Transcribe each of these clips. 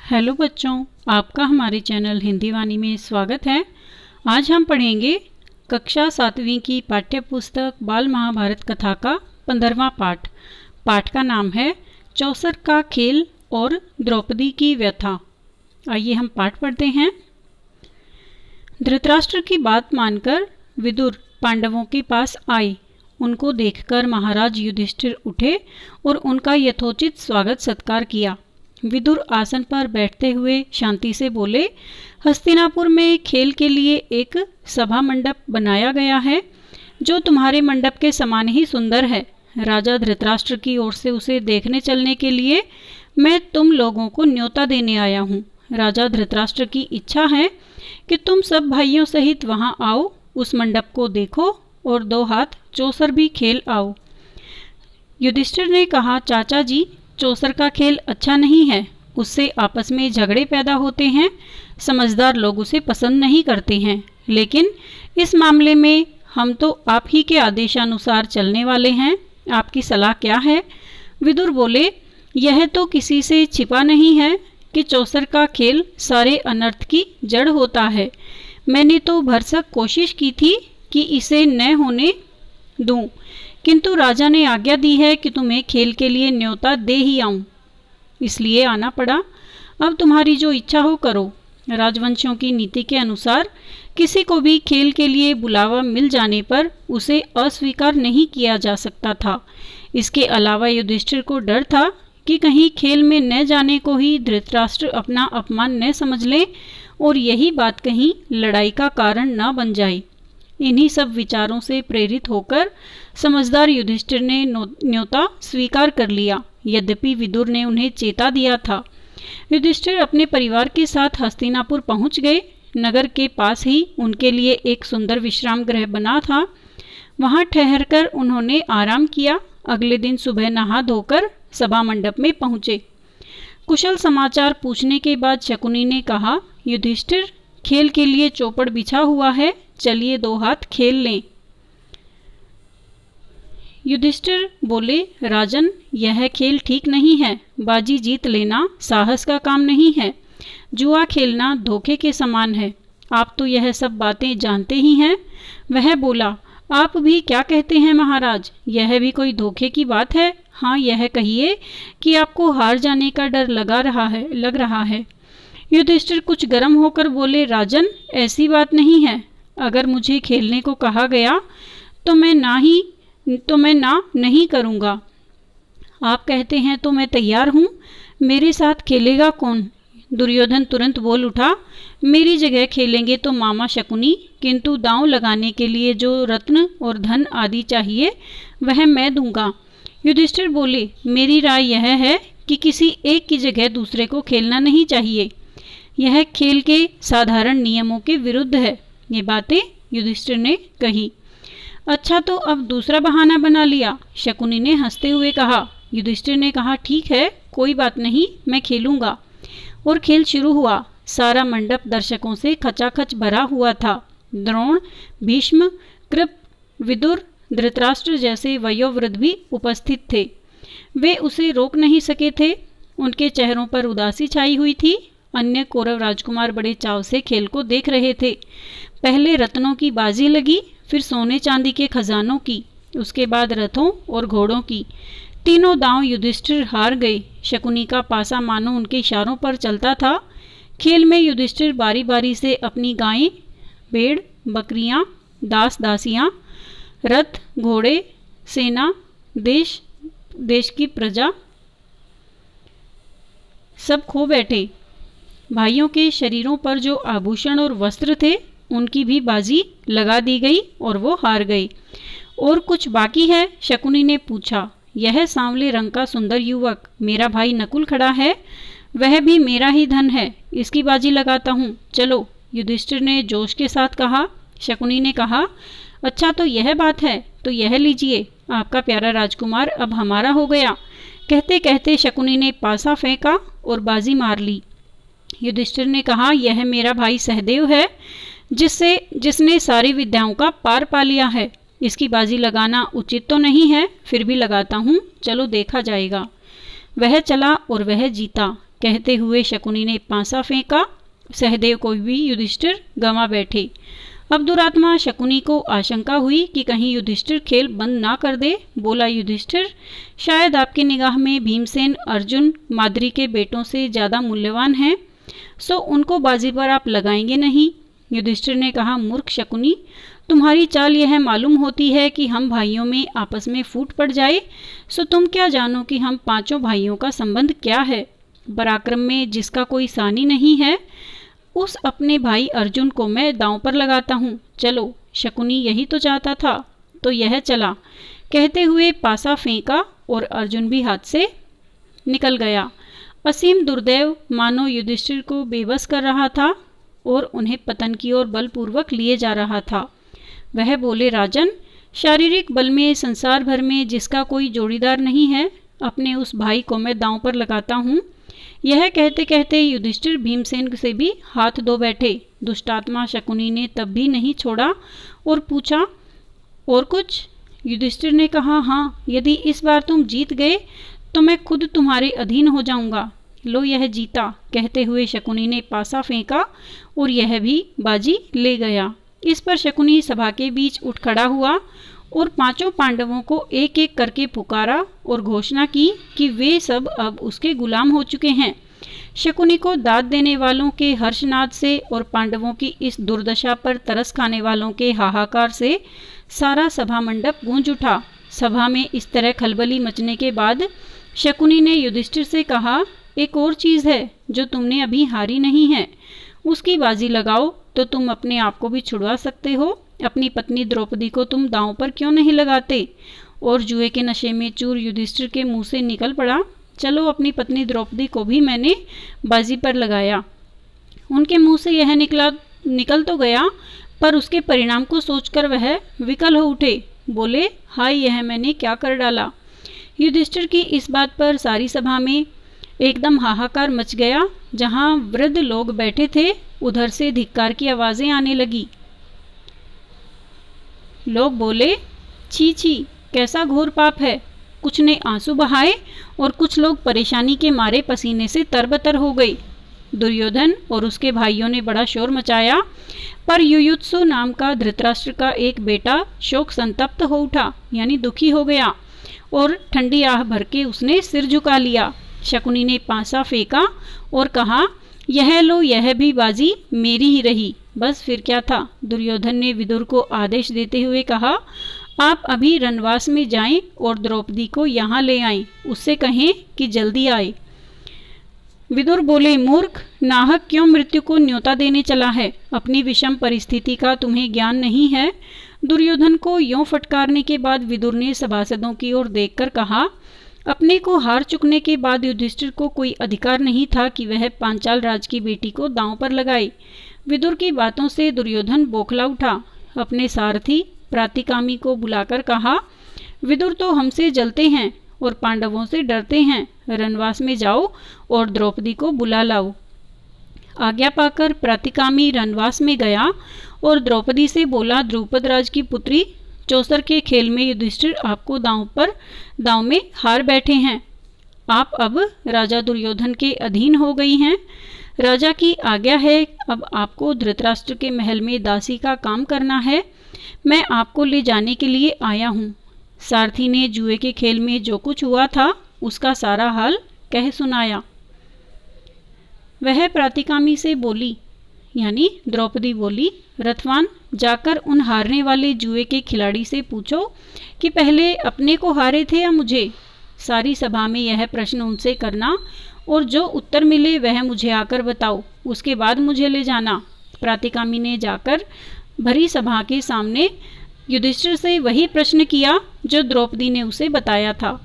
Hello बच्चों, आपका हमारे चैनल हिंदी वाणी में स्वागत है। आज हम पढ़ेंगे कक्षा 7वीं की पाठ्य पुस्तक बाल महाभारत कथा का 15वां पाठ। पाठ का नाम है चौसर का खेल और द्रौपदी की व्यथा। आइए हम पाठ पढ़ते हैं। धृतराष्ट्र की बात मानकर विदुर पांडवों के पास आए। उनको देखकर महाराज युधिष्ठिर उठे और उनका यथोचित स्वागत सत्कार किया। विदुर आसन पर बैठते हुए शांति से बोले, हस्तिनापुर में खेल के लिए एक सभा मंडप बनाया गया है जो तुम्हारे मंडप के समान ही सुंदर है। राजा धृतराष्ट्र की ओर से उसे देखने चलने के लिए मैं तुम लोगों को न्योता देने आया हूँ। राजा धृतराष्ट्र की इच्छा है कि तुम सब भाइयों सहित वहां आओ, उस मंडप को देखो और 2 हाथ चौसर भी खेल आओ। युधिष्ठिर ने कहा, चाचा जी, चौसर का खेल अच्छा नहीं है, उससे आपस में झगड़े पैदा होते हैं। समझदार लोग उसे पसंद नहीं करते हैं, लेकिन इस मामले में हम तो आप ही के आदेशानुसार चलने वाले हैं। आपकी सलाह क्या है? विदुर बोले, यह तो किसी से छिपा नहीं है कि चौसर का खेल सारे अनर्थ की जड़ होता है। मैंने तो भरसक कोशिश की थी कि इसे न होने दूं, किंतु राजा ने आज्ञा दी है कि तुम्हें खेल के लिए न्योता दे ही आऊं, इसलिए आना पड़ा। अब तुम्हारी जो इच्छा हो करो। राजवंशों की नीति के अनुसार किसी को भी खेल के लिए बुलावा मिल जाने पर उसे अस्वीकार नहीं किया जा सकता था। इसके अलावा युधिष्ठिर को डर था कि कहीं खेल में न जाने को ही धृतराष्ट्र अपना अपमान न समझ ले और यही बात कहीं लड़ाई का कारण न बन जाए। इन्हीं सब विचारों से प्रेरित होकर समझदार युधिष्ठिर ने न्योता स्वीकार कर लिया, यद्यपि विदुर ने उन्हें चेता दिया था। युधिष्ठिर अपने परिवार के साथ हस्तिनापुर पहुंच गए। नगर के पास ही उनके लिए एक सुंदर विश्राम गृह बना था। वहां ठहरकर उन्होंने आराम किया। अगले दिन सुबह नहा धोकर सभा मंडप में पहुंचे। कुशल समाचार पूछने के बाद शकुनी ने कहा, युधिष्ठिर, खेल के लिए चौपड़ बिछा हुआ है, चलिए 2 हाथ खेल लें। युधिष्ठिर बोले, राजन, यह खेल ठीक नहीं है। बाजी जीत लेना साहस का काम नहीं है। जुआ खेलना धोखे के समान है। आप तो यह सब बातें जानते ही हैं। वह बोला, आप भी क्या कहते हैं महाराज, यह भी कोई धोखे की बात है? हाँ, यह कहिए कि आपको हार जाने का डर लग रहा है। युधिष्ठिर कुछ गर्म होकर बोले, राजन, ऐसी बात नहीं है। अगर मुझे खेलने को कहा गया तो मैं ना नहीं करूँगा। आप कहते हैं तो मैं तैयार हूँ। मेरे साथ खेलेगा कौन? दुर्योधन तुरंत बोल उठा, मेरी जगह खेलेंगे तो मामा शकुनी, किंतु दांव लगाने के लिए जो रत्न और धन आदि चाहिए वह मैं दूंगा। युधिष्ठिर बोले, मेरी राय यह है कि किसी एक की जगह दूसरे को खेलना नहीं चाहिए। यह खेल के साधारण नियमों के विरुद्ध है। ये बातें युधिष्ठिर ने कही। अच्छा, तो अब दूसरा बहाना बना लिया, शकुनी ने हंसते हुए कहा। युधिष्ठिर ने कहा, ठीक है, कोई बात नहीं, मैं खेलूंगा। और खेल शुरू हुआ। सारा मंडप दर्शकों से खचाखच भरा हुआ था। द्रोण, भीष्म, कृप, विदुर, धृतराष्ट्र जैसे वयोवृद्ध भी उपस्थित थे। वे उसे रोक नहीं सके थे। उनके चेहरों पर उदासी छाई हुई थी। अन्य कौरव राजकुमार बड़े चाव से खेल को देख रहे थे। पहले रत्नों की बाजी लगी, फिर सोने चांदी के खजानों की, उसके बाद रथों और घोड़ों की। तीनों दांव युधिष्ठिर हार गए। शकुनी का पासा मानो उनके इशारों पर चलता था। खेल में युधिष्ठिर बारी बारी से अपनी गायें, भेड़, बकरियां, दास दासियां, रथ, घोड़े, सेना, देश की प्रजा सब खो बैठे। भाइयों के शरीरों पर जो आभूषण और वस्त्र थे उनकी भी बाजी लगा दी गई और वो हार गए। और कुछ बाकी है? शकुनी ने पूछा। यह सांवले रंग का सुंदर युवक मेरा भाई नकुल खड़ा है, वह भी मेरा ही धन है, इसकी बाजी लगाता हूँ, चलो। युधिष्ठिर ने जोश के साथ कहा। शकुनी ने कहा, अच्छा तो यह बात है, तो यह लीजिए, आपका प्यारा राजकुमार अब हमारा हो गया। कहते कहते शकुनी ने पासा फेंका और बाजी मार ली। युधिष्ठिर ने कहा, यह मेरा भाई सहदेव है, जिसने सारी विद्याओं का पार पा लिया है। इसकी बाजी लगाना उचित तो नहीं है, फिर भी लगाता हूँ, चलो देखा जाएगा। वह चला और वह जीता। कहते हुए शकुनी ने पासा फेंका। सहदेव को भी युधिष्ठिर गंवा बैठे। अब दुरात्मा शकुनी को आशंका हुई कि कहीं युधिष्ठिर खेल बंद ना कर दे। बोला, युधिष्ठिर, शायद आपकी निगाह में भीमसेन अर्जुन माद्री के बेटों से ज़्यादा मूल्यवान हैं, सो उनको बाजी पर आप लगाएंगे नहीं। युधिष्ठिर ने कहा, मूर्ख शकुनी, तुम्हारी चाल यह मालूम होती है कि हम भाइयों में आपस में फूट पड़ जाए, सो तुम क्या जानो कि हम पांचों भाइयों का संबंध क्या है। पराक्रम में जिसका कोई सानी नहीं है, उस अपने भाई अर्जुन को मैं दांव पर लगाता हूँ। चलो, शकुनी यही तो चाहता था, तो यह चला। कहते हुए पासा फेंका और अर्जुन भी हाथ से निकल गया। असीम दुर्दैव मानो युधिष्ठिर को बेबस कर रहा था और उन्हें पतन की ओर बलपूर्वक लिए जा रहा था। वह बोले, राजन, शारीरिक बल में संसार भर में जिसका कोई जोड़ीदार नहीं है, अपने उस भाई को मैं दांव पर लगाता हूँ। यह कहते कहते युधिष्ठिर भीमसेन से भी हाथ धो बैठे। दुष्टात्मा शकुनी ने तब भी नहीं छोड़ा और पूछा, और कुछ? युधिष्ठिर ने कहा, हाँ, यदि इस बार तुम जीत गए तो मैं खुद तुम्हारे अधीन हो जाऊंगा। लो, यह जीता। कहते हुए शकुनी ने पासा फेंका और यह भी बाजी ले गया। इस पर शकुनी सभा के बीच उठ खड़ा हुआ और पांचों पांडवों को एक एक करके पुकारा और घोषणा की कि वे सब अब उसके गुलाम हो चुके हैं। शकुनी को दाद देने वालों के हर्षनाद से और पांडवों की इस दुर्दशा पर तरस खाने वालों के हाहाकार से सारा सभा मंडप गूंज उठा। सभा में इस तरह खलबली मचने के बाद शकुनी ने युधिष्ठिर से कहा, एक और चीज़ है जो तुमने अभी हारी नहीं है, उसकी बाजी लगाओ तो तुम अपने आप को भी छुड़वा सकते हो। अपनी पत्नी द्रौपदी को तुम दांव पर क्यों नहीं लगाते? और जुए के नशे में चूर युधिष्ठिर के मुंह से निकल पड़ा, चलो, अपनी पत्नी द्रौपदी को भी मैंने बाजी पर लगाया। उनके मुंह से यह निकल तो गया, पर उसके परिणाम को सोचकर वह विकल हो उठे। बोले, हाय, यह मैंने क्या कर डाला। युधिष्ठिर की इस बात पर सारी सभा में एकदम हाहाकार मच गया। जहां वृद्ध लोग बैठे थे, उधर से धिक्कार की आवाजें आने लगी। लोग बोले, छी छी, कैसा घोर पाप है। कुछ ने आंसू बहाए और कुछ लोग परेशानी के मारे पसीने से तरबतर हो गए। दुर्योधन और उसके भाइयों ने बड़ा शोर मचाया, पर युयुत्सु नाम का धृतराष्ट्र का एक बेटा शोक संतप्त हो उठा, यानी दुखी हो गया, और ठंडी आह भर के उसने सिर झुका लिया। शकुनी ने पासा फेंका और कहा, यह लो, यह भी बाजी मेरी ही रही। बस फिर क्या था। दुर्योधन ने विदुर को आदेश देते हुए कहा, आप अभी रनवास में जाएं और द्रौपदी को यहाँ ले आएं। उससे कहें कि जल्दी आए। विदुर बोले, मूर्ख, नाहक क्यों मृत्यु को न्योता देने चला है? अपनी विषम परिस्थिति का तुम्हें ज्ञान नहीं है। दुर्योधन को यों फटकारने के बाद विदुर ने सभासदों की ओर देखकर कहा, अपने को हार चुकने के बाद युधिष्ठिर को कोई अधिकार नहीं था कि वह पांचाल राज की बेटी को दांव पर लगाए। विदुर की बातों से दुर्योधन बौखला उठा। अपने सारथी प्रातिकामी को बुलाकर कहा, विदुर तो हमसे जलते हैं और पांडवों से डरते हैं। रनवास में जाओ और द्रौपदी को बुला लाओ। आज्ञा पाकर प्रातिकामी रनवास में गया और द्रौपदी से बोला, द्रुपद राज की पुत्री, चौसर के खेल में युधिष्ठिर आपको दांव में हार बैठे हैं। आप अब राजा दुर्योधन के अधीन हो गई हैं। राजा की आज्ञा है, अब आपको धृतराष्ट्र के महल में दासी का काम करना है। मैं आपको ले जाने के लिए आया हूँ। सारथी ने जुए के खेल में जो कुछ हुआ था उसका सारा हाल कह सुनाया। वह प्रातिकामी से बोली, यानी द्रौपदी बोली, रथवान, जाकर उन हारने वाले जुए के खिलाड़ी से पूछो कि पहले अपने को हारे थे या मुझे। सारी सभा में यह प्रश्न उनसे करना और जो उत्तर मिले वह मुझे आकर बताओ, उसके बाद मुझे ले जाना। प्रातिकामी ने जाकर भरी सभा के सामने युधिष्ठिर से वही प्रश्न किया जो द्रौपदी ने उसे बताया था।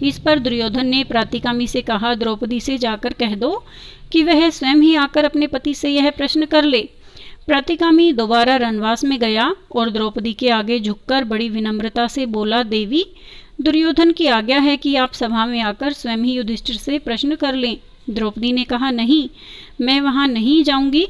इस पर दुर्योधन ने प्रातिकामी से कहा, द्रौपदी से जाकर कह दो कि वह स्वयं ही आकर अपने पति से यह प्रश्न कर ले। प्रातिकामी दोबारा रनवास में गया और द्रौपदी के आगे झुककर बड़ी विनम्रता से बोला, देवी, दुर्योधन की आज्ञा है कि आप सभा में आकर स्वयं ही युधिष्ठिर से प्रश्न कर लें। द्रौपदी ने कहा, नहीं, मैं वहां नहीं जाऊंगी।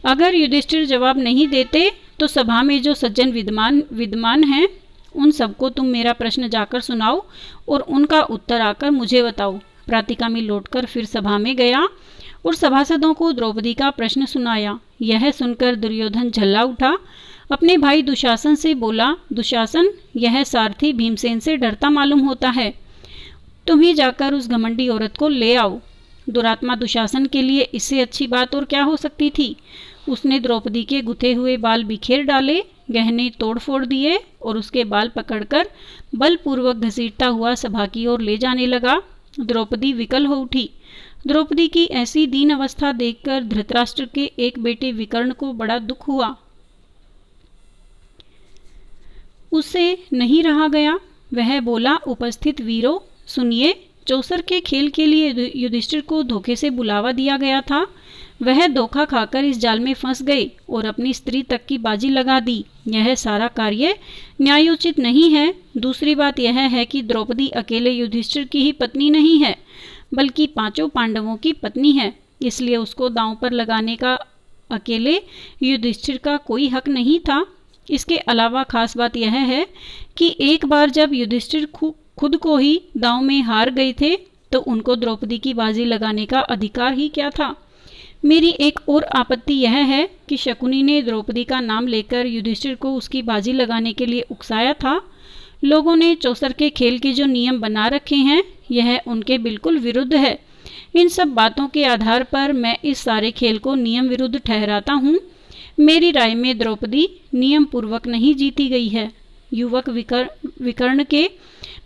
अगर युधिष्ठिर जवाब नहीं देते तो सभा में जो सज्जन विद्यमान हैं उन सबको तुम मेरा प्रश्न जाकर सुनाओ और उनका उत्तर आकर मुझे बताओ। प्रातिका में लौटकर फिर सभा में गया और सभासदों को द्रौपदी का प्रश्न सुनाया। यह सुनकर दुर्योधन झल्ला उठा, अपने भाई दुशासन से बोला, दुशासन, यह सारथी भीमसेन से डरता मालूम होता है, तुम ही जाकर उस घमंडी औरत को ले आओ। दुरात्मा दुशासन के लिए इससे अच्छी बात और क्या हो सकती थी। उसने द्रौपदी के गुथे हुए बाल बिखेर डाले, गहने तोड़ फोड़ दिए और उसके बाल पकड़कर बलपूर्वक घसीटता हुआ सभा की ओर ले जाने लगा। द्रौपदी विकल हो उठी। द्रौपदी की ऐसी दीन अवस्था देखकर धृतराष्ट्र के एक बेटे विकर्ण को बड़ा दुख हुआ। उससे नहीं रहा गया। वह बोला, उपस्थित वीरों, सुनिए, चौसर के खेल के लिए युधिष्ठिर को धोखे से बुलावा दिया गया था। वह धोखा खाकर इस जाल में फंस गए और अपनी स्त्री तक की बाजी लगा दी। यह सारा कार्य न्यायोचित नहीं है। दूसरी बात यह है कि द्रौपदी अकेले युधिष्ठिर की ही पत्नी नहीं है, बल्कि 5 पांडवों की पत्नी है। इसलिए उसको दांव पर लगाने का अकेले युधिष्ठिर का कोई हक नहीं था। इसके अलावा खास बात यह है कि एक बार जब युधिष्ठिर खुद को ही दांव में हार गए थे तो उनको द्रौपदी की बाजी लगाने का अधिकार ही क्या था। मेरी एक और आपत्ति यह है कि शकुनी ने द्रौपदी का नाम लेकर युधिष्ठिर को उसकी बाजी लगाने के लिए उकसाया था। लोगों ने चौसर के खेल के जो नियम बना रखे हैं, यह उनके बिल्कुल विरुद्ध है। इन सब बातों के आधार पर मैं इस सारे खेल को नियम विरुद्ध ठहराता हूँ। मेरी राय में द्रौपदी नियम पूर्वक नहीं जीती गई है। युवक विकर्ण के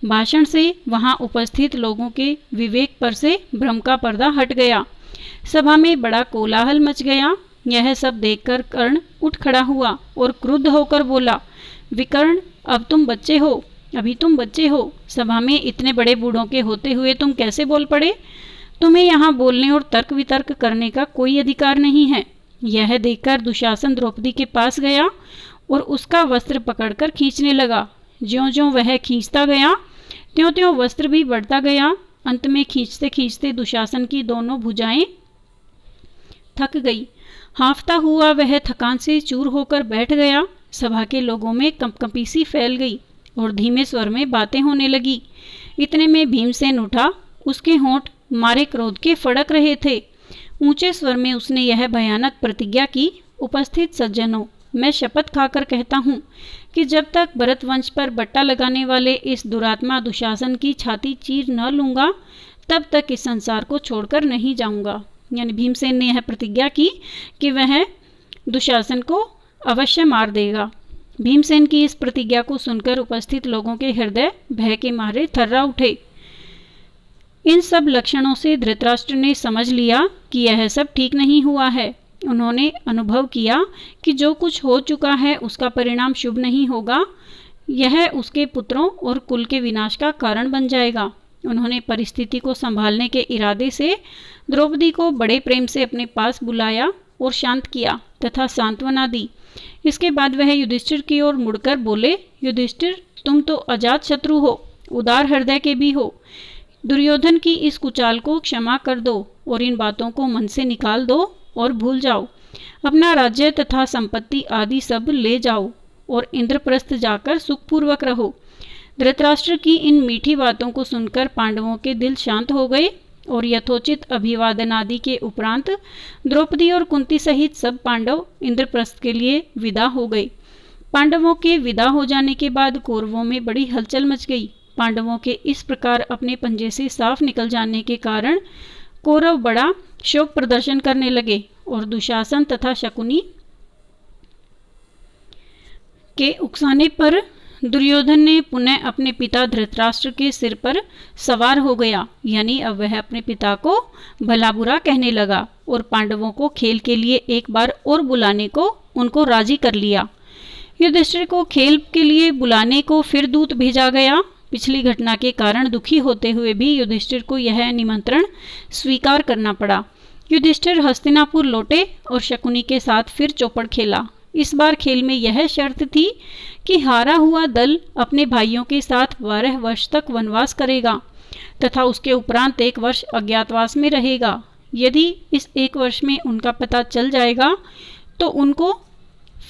भाषण से वहां उपस्थित लोगों के विवेक पर से भ्रम का पर्दा हट गया। सभा में बड़ा कोलाहल मच गया। यह सब देखकर कर्ण उठ खड़ा हुआ और क्रुद्ध होकर बोला, विकर्ण, अब तुम बच्चे हो, अभी तुम बच्चे हो। सभा में इतने बड़े बूढ़ों के होते हुए तुम कैसे बोल पड़े। तुम्हें यहाँ बोलने और तर्क वितर्क करने का कोई अधिकार नहीं है। यह देखकर दुशासन द्रौपदी के पास गया और उसका वस्त्र पकड़कर खींचने लगा। ज्यों-ज्यों वह खींचता गया, त्यों-त्यों वस्त्र भी बढ़ता गया। अंत में खींचते खींचते दुशासन की दोनों भुजाएं थक गई। हांफता हुआ वह थकान से चूर होकर बैठ गया। सभा के लोगों में कंपकपी सी फैल गई और धीमे स्वर में बातें होने लगी। इतने में भीमसेन उठा। उसके होंठ मारे क्रोध के फड़क रहे थे। ऊंचे स्वर में उसने यह भयानक प्रतिज्ञा की, उपस्थित सज्जनों, मैं शपथ खाकर कहता हूँ कि जब तक भरत वंश पर बट्टा लगाने वाले इस दुरात्मा दुशासन की छाती चीर न लूँगा, तब तक इस संसार को छोड़कर नहीं जाऊँगा। यानी भीमसेन ने यह प्रतिज्ञा की कि वह दुशासन को अवश्य मार देगा। भीमसेन की इस प्रतिज्ञा को सुनकर उपस्थित लोगों के हृदय भय के मारे थर्रा उठे। इन सब लक्षणों से धृतराष्ट्र ने समझ लिया कि यह सब ठीक नहीं हुआ है। उन्होंने अनुभव किया कि जो कुछ हो चुका है उसका परिणाम शुभ नहीं होगा। यह उसके पुत्रों और कुल के विनाश का कारण बन जाएगा। उन्होंने परिस्थिति को संभालने के इरादे से द्रौपदी को बड़े प्रेम से अपने पास बुलाया और शांत किया तथा सांत्वना दी। इसके बाद वह युधिष्ठिर की ओर मुड़कर बोले, युधिष्ठिर, तुम तो अजात शत्रु हो, उदार हृदय के भी हो। दुर्योधन की इस कुचाल को क्षमा कर दो और इन बातों को मन से निकाल दो और भूल जाओ। अपना राज्य तथा संपत्ति आदि सब ले जाओ और इंद्रप्रस्थ जाकर सुखपूर्वक रहो। धृतराष्ट्र की इन मीठी बातों को सुनकर पांडवों के दिल शांत हो गए और यथोचित अभिवादन आदि के उपरांत द्रौपदी और कुंती सहित सब पांडव इंद्रप्रस्थ के लिए विदा हो गए। पांडवों के विदा हो जाने के बाद कौरवों में बड़ी हलचल मच गई। पांडवों के इस प्रकार अपने पंजे से साफ निकल जाने के कारण कौरव बड़ा शोक प्रदर्शन करने लगे और दुशासन तथा शकुनी के उकसाने पर दुर्योधन ने पुनः अपने पिता धृतराष्ट्र के सिर पर सवार हो गया। यानी अब वह अपने पिता को भला बुरा कहने लगा और पांडवों को खेल के लिए एक बार और बुलाने को उनको राजी कर लिया। युधिष्ठिर को खेल के लिए बुलाने को फिर दूत भेजा गया। पिछली घटना के कारण दुखी होते हुए भी युधिष्ठिर को यह निमंत्रण स्वीकार करना पड़ा। युधिष्ठिर हस्तिनापुर लौटे और शकुनी के साथ फिर चौपड़ खेला। इस बार खेल में यह शर्त थी कि हारा हुआ दल अपने भाइयों के साथ 12 वर्ष तक वनवास करेगा तथा उसके उपरांत 1 वर्ष अज्ञातवास में रहेगा। यदि इस 1 वर्ष में उनका पता चल जाएगा तो उनको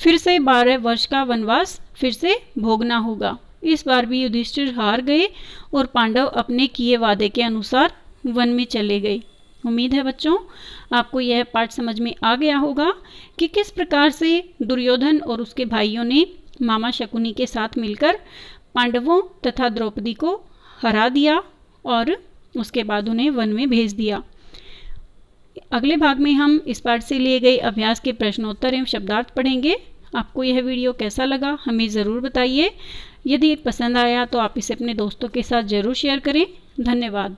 फिर से 12 वर्ष का वनवास फिर से भोगना होगा। इस बार भी युधिष्ठिर हार गए और पांडव अपने किए वादे के अनुसार वन में चले गए। उम्मीद है बच्चों आपको यह पाठ समझ में आ गया होगा कि किस प्रकार से दुर्योधन और उसके भाइयों ने मामा शकुनी के साथ मिलकर पांडवों तथा द्रौपदी को हरा दिया और उसके बाद उन्हें वन में भेज दिया। अगले भाग में हम इस पाठ से लिए गए अभ्यास के प्रश्नोत्तर एवं शब्दार्थ पढ़ेंगे। आपको यह वीडियो कैसा लगा हमें ज़रूर बताइए। यदि पसंद आया तो आप इसे अपने दोस्तों के साथ ज़रूर शेयर करें। धन्यवाद।